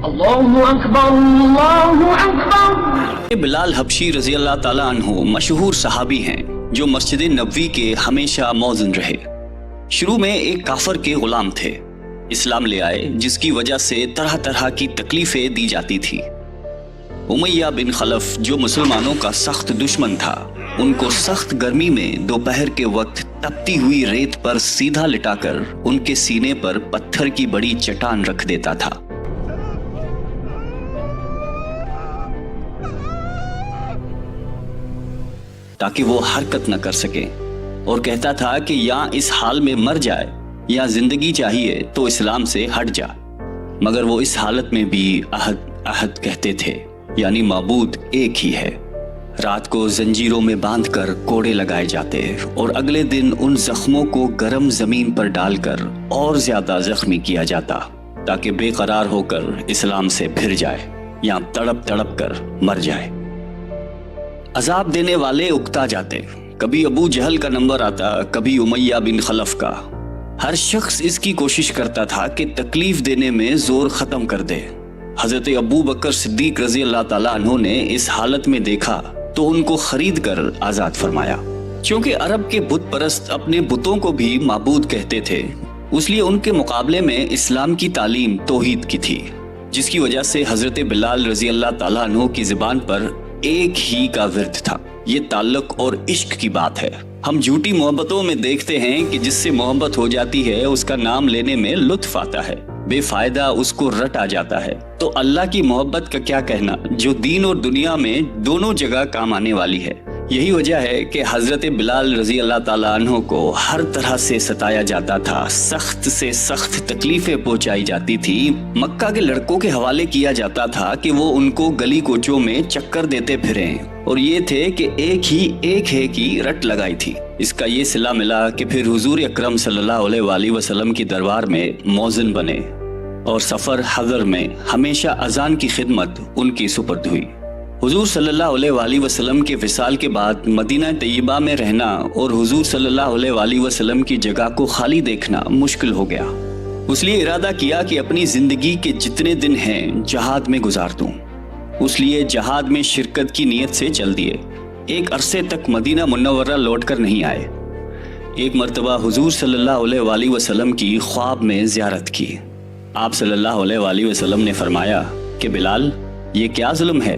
اللہ اکبر اللہ اکبر۔ بلال حبشی رضی اللہ تعالیٰ عنہ مشہور صحابی ہیں جو مسجد نبوی کے ہمیشہ موذن رہے۔ شروع میں ایک کافر کے غلام تھے، اسلام لے آئے جس کی وجہ سے طرح طرح کی تکلیفیں دی جاتی تھی۔ امیہ بن خلف جو مسلمانوں کا سخت دشمن تھا، ان کو سخت گرمی میں دوپہر کے وقت تپتی ہوئی ریت پر سیدھا لٹا کر ان کے سینے پر پتھر کی بڑی چٹان رکھ دیتا تھا۔ تاکہ وہ حرکت نہ کر سکے، اور کہتا تھا کہ یا اس حال میں مر جائے یا زندگی چاہیے تو اسلام سے ہٹ جا، مگر وہ اس حالت میں بھی احد احد کہتے تھے، یعنی معبود ایک ہی ہے۔ رات کو زنجیروں میں باندھ کر کوڑے لگائے جاتے اور اگلے دن ان زخموں کو گرم زمین پر ڈال کر اور زیادہ زخمی کیا جاتا تاکہ بے قرار ہو کر اسلام سے پھر جائے یا تڑپ تڑپ کر مر جائے۔ عذاب دینے والے اکتا جاتے، کبھی ابو جہل کا نمبر آتا، کبھی امیہ بن خلف کا۔ ہر شخص اس کی کوشش کرتا تھا کہ تکلیف دینے میں زور ختم کر دے۔ حضرت ابو بکر صدیق رضی اللہ تعالیٰ عنہ نے اس حالت میں دیکھا تو ان کو خرید کر آزاد فرمایا۔ چونکہ عرب کے بت پرست اپنے بتوں کو بھی معبود کہتے تھے، اس لیے ان کے مقابلے میں اسلام کی تعلیم توحید کی تھی، جس کی وجہ سے حضرت بلال رضی اللہ تعالیٰ عنہ کی زبان پر ایک ہی کا ورد تھا۔ یہ تعلق اور عشق کی بات ہے۔ ہم جھوٹی محبتوں میں دیکھتے ہیں کہ جس سے محبت ہو جاتی ہے اس کا نام لینے میں لطف آتا ہے، بے فائدہ اس کو رٹ آ جاتا ہے۔ تو اللہ کی محبت کا کیا کہنا، جو دین اور دنیا میں دونوں جگہ کام آنے والی ہے۔ یہی وجہ ہے کہ حضرت بلال رضی اللہ تعالیٰ عنہ کو ہر طرح سے ستایا جاتا تھا، سخت سے سخت تکلیفیں پہنچائی جاتی تھی۔ مکہ کے لڑکوں کے حوالے کیا جاتا تھا کہ وہ ان کو گلی کوچوں میں چکر دیتے پھریں، اور یہ تھے کہ ایک ہے کی رٹ لگائی تھی۔ اس کا یہ صلہ ملا کہ پھر حضور اکرم صلی اللہ علیہ وآلہ وسلم کی دربار میں موذن بنے، اور سفر حضر میں ہمیشہ اذان کی خدمت ان کی سپرد ہوئی۔ حضور صلی اللہ علیہ وآلہ وسلم کے وصال کے بعد مدینہ طیبہ میں رہنا اور حضور صلی اللہ علیہ وآلہ وسلم کی جگہ کو خالی دیکھنا مشکل ہو گیا۔ اس لیے ارادہ کیا کہ اپنی زندگی کے جتنے دن ہیں جہاد میں گزار دوں۔ اس لیے جہاد میں شرکت کی نیت سے چل دیے۔ ایک عرصے تک مدینہ منورہ لوٹ کر نہیں آئے۔ ایک مرتبہ حضور صلی اللہ علیہ وآلہ وسلم کی خواب میں زیارت کی۔ آپ صلی اللہ علیہ وآلہ وسلم نے فرمایا کہ بلال، یہ کیا ظلم ہے،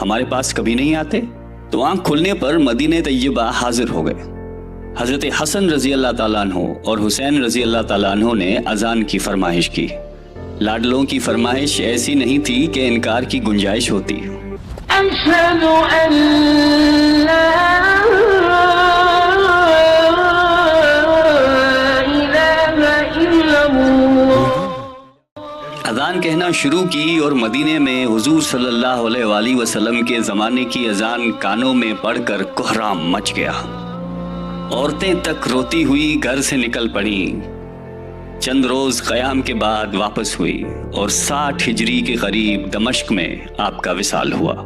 ہمارے پاس کبھی نہیں آتے؟ تو آنکھ کھلنے پر مدینہ طیبہ حاضر ہو گئے۔ حضرت حسن رضی اللہ تعالیٰ عنہ اور حسین رضی اللہ تعالیٰ عنہ نے اذان کی فرمائش کی۔ لاڈلوں کی فرمائش ایسی نہیں تھی کہ انکار کی گنجائش ہوتی۔ اشہد ان لا الہ الا اللہ۔ اذان کہنا شروع کی اور مدینے میں حضور صلی اللہ علیہ وآلہ وسلم کے زمانے کی اذان کانوں میں پڑھ کر کوہرام مچ گیا۔ عورتیں تک روتی ہوئی گھر سے نکل پڑیں۔ چند روز قیام کے بعد واپس ہوئی اور 60 ہجری کے قریب دمشق میں آپ کا وصال ہوا۔